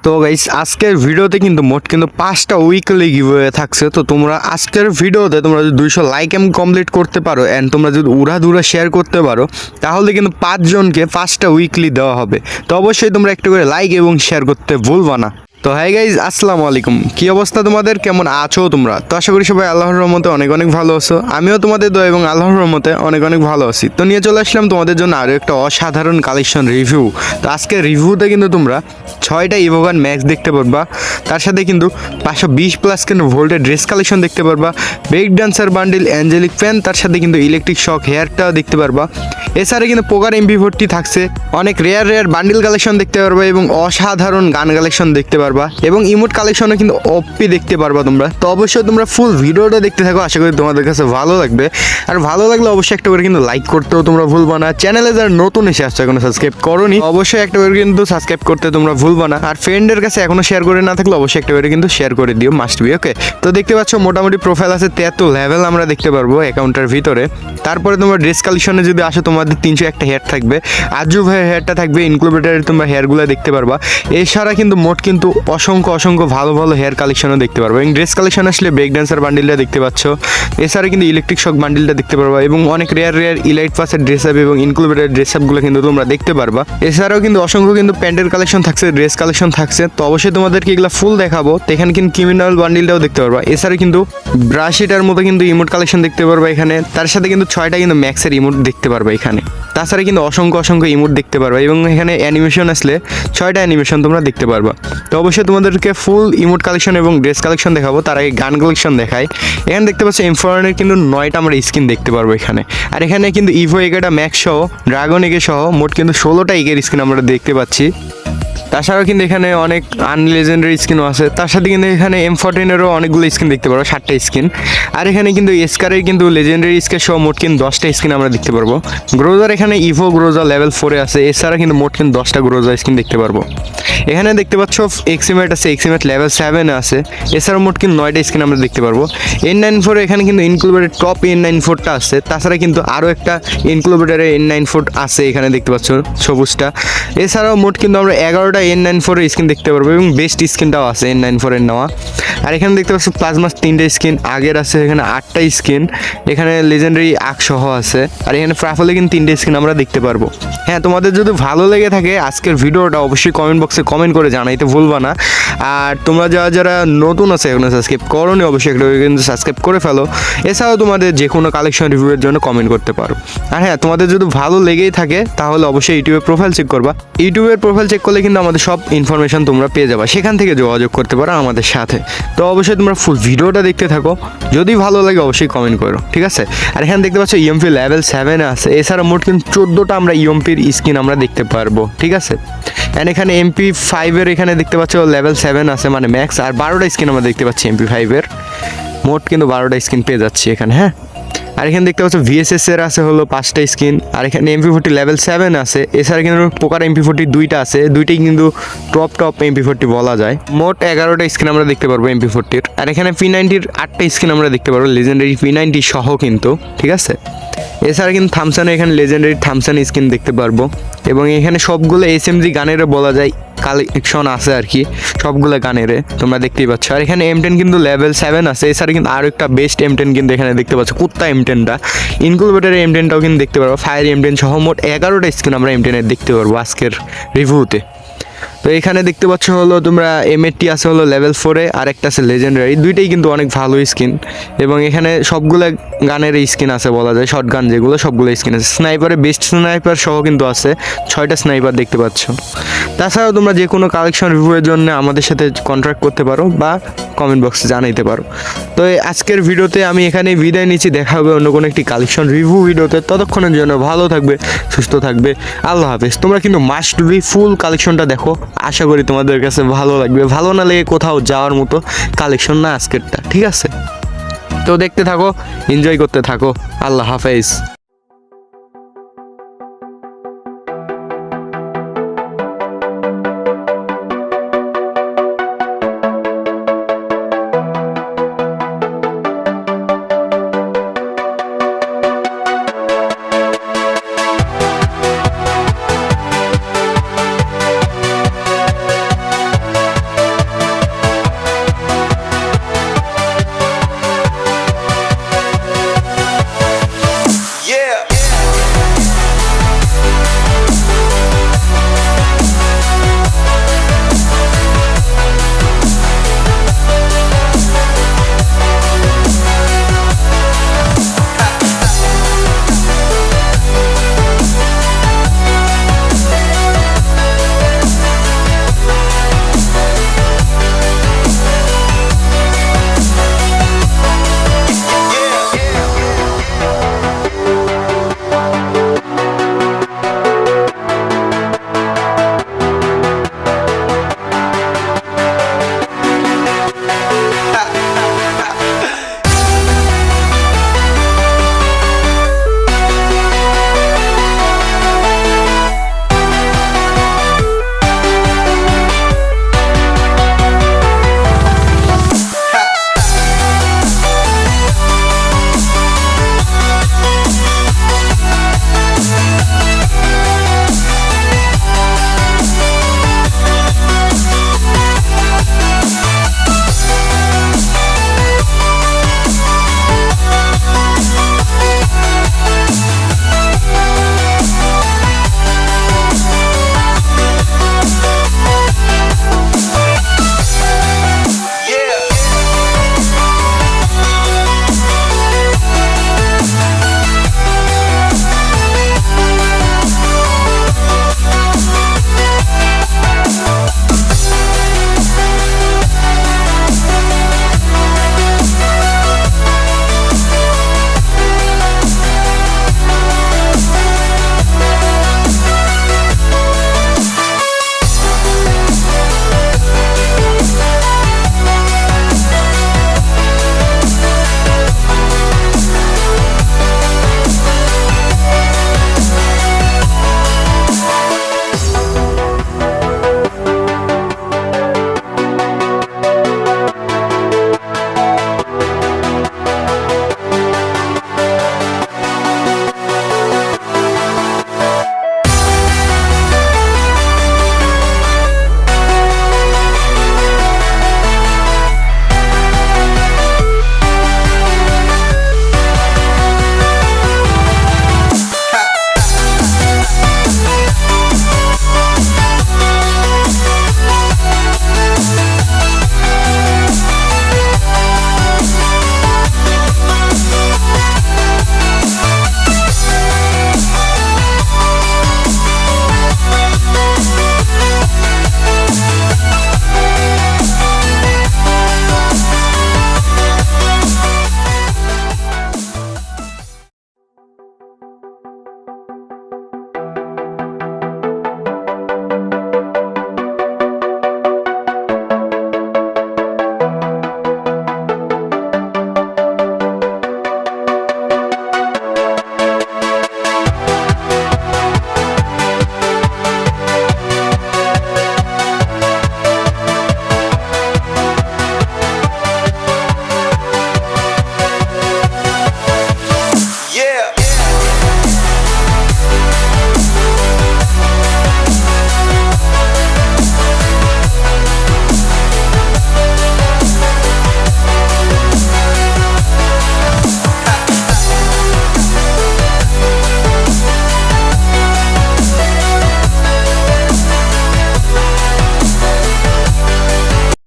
তো গাইস আজকের ভিডিওতে কিন্তু মোট কিন্তু 5টা উইকলি গিভওয়ে থাকছে। তো তোমরা আজকের ভিডিওতে তোমরা যদি 200 লাইক কমপ্লিট করতে পারো অ্যান্ড তোমরা যদি উড়াধুরা শেয়ার করতে পারো তাহলে কিন্তু 5 জনকে 5টা উইকলি দেওয়া হবে। তো অবশ্যই তোমরা একটু করে লাইক এবং শেয়ার করতে ভুলবা না। তো হাই গাইজ, আসসালামু আলাইকুম। কী অবস্থা তোমাদের, কেমন আছো তোমরা? তো আশা করি সবাই আল্লাহর রহমতে অনেক অনেক ভালো আছো। আমিও তোমাদের দোয়া এবং আল্লাহর রহমতে অনেক অনেক ভালো আছি। তো নিয়ে চলে আসলাম তোমাদের জন্য আরও একটা অসাধারণ কালেকশন রিভিউ। তো আজকে রিভিউতে কিন্তু তোমরা 6টা ইভোগান ম্যাক্স দেখতে পারবা, তার সাথে কিন্তু 520+ কিন্তু ভোল্টের ড্রেস কালেকশন দেখতে পারবা, break dancer bundle, angelic fan, তার সাথে কিন্তু ইলেকট্রিক শক হেয়ারটাও দেখতে পারবা। এছাড়া কিন্তু পোকার MP40 থাকছে, অনেক রেয়ার বান্ডিল কালেকশন দেখতে পারবা এবং অসাধারণ গান কালেকশন দেখতে পারবা এবং ইমোট কালেকশনও কিন্তু ওপি দেখতে পারবা তোমরা। তো অবশ্যই তোমরা ফুল ভিডিওটা দেখতে থাকো, আশা করি তোমাদের কাছে ভালো লাগবে। আর ভালো লাগলে অবশ্যই একটা করে কিন্তু লাইক করতেও তোমরা ভুলবা না। চ্যানেলে যারা নতুন এসে আসছো এখনো সাবস্ক্রাইব করোনি, অবশ্যই একটা করে কিন্তু সাবস্ক্রাইব করতে তোমরা ভুলবা না। আর ফ্রেন্ডের কাছে এখনো শেয়ার করে না থাকলে অবশ্যই একটা করে কিন্তু শেয়ার করে দিও, মাস্ট বি। ওকে, তো দেখতে পাচ্ছ মোটামুটি প্রোফাইল আছে 73 লেভেল আমরা দেখতে পারবো অ্যাকাউন্টের ভিতরে। তারপরে তোমরা ড্রেস কালেকশনে যদি আসো তোমাদের 301টা হেয়ার থাকবে, আজু ভাইয়ের হেয়ারটা থাকবে, ইনক্লুবেটারে তোমরা হেয়ারগুলো দেখতে পারবা। এছাড়া কিন্তু মোট কিন্তু অসংখ্য ভালো ভালো হেয়ার কালেকশনও দেখতে পারবো এবং ড্রেস কালেকশন আসলে ব্রেক ডান্সার বান্ডিলটা দেখতে পাচ্ছ। এছাড়া কিন্তু ইলেকট্রিক শক বান্ডিলটা দেখতে পারবা এবং অনেক রেয়ার ইলাইট পাসের ড্রেস আপ এবং ইনক্লুবেটার ড্রেস আপগুলো কিন্তু তোমরা দেখতে পারবা। এছাড়াও কিন্তু অসংখ্য কিন্তু প্যান্টের কালেকশন থাকছে, ড্রেস কালেকশন থাকছে। তো অবশ্যই তোমাদেরকে এগুলো ফুল দেখাবো। তো এখানে কিন্তু ক্রিমিনাল বান্ডিলটাও দেখতে পারবা। এছাড়া কিন্তু ব্রাশিটার মতো কিন্তু ইমোট কালেকশন দেখতে পারবা এখানে। তার সাথে কিন্তু 6টা কিন্তু ম্যাক্সের ইমোট দেখতে পারবা এখানে। তাছাড়া কিন্তু অসংখ্য ইমোট দেখতে পারবা এবং এখানে অ্যানিমেশন আসলে 6টা অ্যানিমেশন তোমরা দেখতে পারবা। তো অবশ্যই তোমাদেরকে ফুল ইমোট কালেকশন এবং ড্রেস কালেকশন দেখাবো, তার আগে গান কালেকশন দেখাই। এখানে দেখতে পাচ্ছি M4 কিন্তু 9টা আমরা স্কিন দেখতে পারবো এখানে। আর এখানে কিন্তু ইভো এগেটা ম্যাক্স সহ ড্রাগন এগে সহ মোট কিন্তু 16টা এগের স্কিন আমরা দেখতে পাচ্ছি। তাছাড়াও কিন্তু এখানে অনেক আনলেজেন্ডারি স্কিনও আছে। তার সাথে কিন্তু এখানে M14-এরও অনেকগুলো স্কিন দেখতে পারবো, 7টা স্কিন। আর এখানে কিন্তু এসকারের কিন্তু লেজেন্ডারি স্কের সহ মোট কিন্তু 10টা স্কিন আমরা দেখতে পারবো। গ্রোজার এখানে ইভো গ্রোজা লেভেল 4-এ আছে। এছাড়া কিন্তু মোট কিন্তু 10টা গ্রোজা স্কিন দেখতে পারবো। এখানে দেখতে পাচ্ছ এক্সিমেট আছে, এক্সিমেট লেভেল 7-এ আছে। এছাড়া মোট কিন্তু 9টা স্কিন আমরা দেখতে পারবো। N94 এখানে কিন্তু ইনক্লুবেটেড টপ N94টা আছে। তাছাড়া কিন্তু আরও একটা ইনক্লুবেটারের N94 আছে এখানে দেখতে পাচ্ছ সবুজটা। এছাড়াও মোট কিন্তু আমরা 11টা N94-এর স্কিন দেখতে পারবো এবং বেস্ট স্কিনটাও আছে N94-এর নেওয়া। আর এখানে দেখতে পাচ্ছ প্লাজমাস 3টা স্কিন আগের আছে, এখানে 8টা স্কিন, এখানে লেজেন্ডারি আকসহ আছে। আর এখানে ফ্রাফলে কিন্তু 3টে স্কিন আমরা দেখতে পারবো। হ্যাঁ, তোমাদের যদি ভালো লেগে থাকে আজকের ভিডিওটা অবশ্যই কমেন্ট বক্সে কমেন্ট করে জানাইতে ভুলবা না। আর তোমরা যারা নতুন আছে এখনো সাবস্ক্রাইব করোনি অবশ্যই একটা কিন্তু সাবস্ক্রাইব করে ফেলো। এছাড়াও তোমাদের যে কোনো কালেকশন রিভিউয়ের জন্য কমেন্ট করতে পারো। আর হ্যাঁ, তোমাদের যদি ভালো লেগেই থাকে তাহলে অবশ্যই ইউটিউবের প্রোফাইল চেক করবা। ইউটিউবের প্রোফাইল চেক করলে কিন্তু আমাদের সব ইনফরমেশন তোমরা পেয়ে যাবা, সেখান থেকে যোগাযোগ করতে পারো আমাদের সাথে। তো অবশ্যই তোমরা ফুল ভিডিওটা দেখতে থাকো, যদি ভালো লাগে অবশ্যই কমেন্ট করো, ঠিক আছে? আর এখানে দেখতে পাচ্ছ EMP লেভেল 7-এ আছে। এছাড়া মোট কিন্তু 14টা আমরা EMPর স্কিন আমরা দেখতে পারবো, ঠিক আছে? অ্যান্ড এখানে MP5-এর এখানে দেখতে পাচ্ছ লেভেল 7 আছে মানে ম্যাক্স। আর 12টা স্কিন আমরা দেখতে পাচ্ছি MP5-এর, মোট কিন্তু 12টা স্কিন পেয়ে যাচ্ছি এখানে। হ্যাঁ, আর এখানে দেখতে পাচ্ছ VSS-এর আছে হলো 5টা স্কিন। আর এখানে MP40 লেভেল 7 আছে। এছাড়া কিন্তু পোকার MP40 2টা আছে, দুইটাই কিন্তু টপ MP40 বলা যায়। মোট 11টা স্কিন আমরা দেখতে পারবো MP40-র। আর এখানে P90-র 8টা স্কিন আমরা দেখতে পারবো, লেজেন্ডারি P90 সহ কিন্তু, ঠিক আছে? এছাড়া কিন্তু থামসানে এখানে লেজেন্ডারি থামসান স্কিন দেখতে পারবো এবং এখানে সবগুলো SMG গানেরও বলা যায় কালেকশন আছে আর কি, সবগুলো গানেরে তোমরা দেখতেই পাচ্ছ। আর এখানে M10 কিন্তু লেভেল 7 আছে। এছাড়া কিন্তু আরও একটা বেস্ট M10 কিন্তু এখানে দেখতে পাচ্ছ, কুত্তা M10টা। ইনক্লুবেটারের M10টাও কিন্তু দেখতে পারবো, ফায়ার M10 সহ মোট 11টা স্কিন আমরা M10-এর দেখতে পারবো আজকের রিভিউতে। তো এখানে দেখতে পাচ্ছ হলো তোমরা M80 আছে হলো লেভেল 4-এ, আর একটা আছে লেজেন্ডারি, দুইটাই কিন্তু অনেক ভালো স্কিন। এবং এখানে সবগুলো গানের স্কিন আছে বলা যায়, শর্ট গান যেগুলো সবগুলো স্কিন আছে। স্নাইপারে বেস্ট স্নাইপার সহ কিন্তু আছে, 6টা স্নাইপার দেখতে পাচ্ছ। তাছাড়াও তোমরা যে কোনো কালেকশন রিভিউয়ের জন্য আমাদের সাথে কন্ট্যাক্ট করতে পারো বা কমেন্ট বক্সে জানাইতে পারো। তো আজকের ভিডিওতে আমি এখানে বিদায় নিচ্ছি, দেখা হবে অন্য কোনো একটি কালেকশন রিভিউ ভিডিওতে। ততক্ষণের জন্য ভালো থাকবে, সুস্থ থাকবে, আল্লাহ হাফেজ। তোমরা কিন্তু মাস্ট বি ফুল কালেকশনটা দেখো, আশা করি তোমাদের কাছে ভালো লাগবে। ভালো না লেগে কোথাও যাওয়ার মতো কালেকশন না আজকেরটা, ঠিক আছে? তো দেখতে থাকো, এনজয় করতে থাকো, আল্লাহ হাফেজ।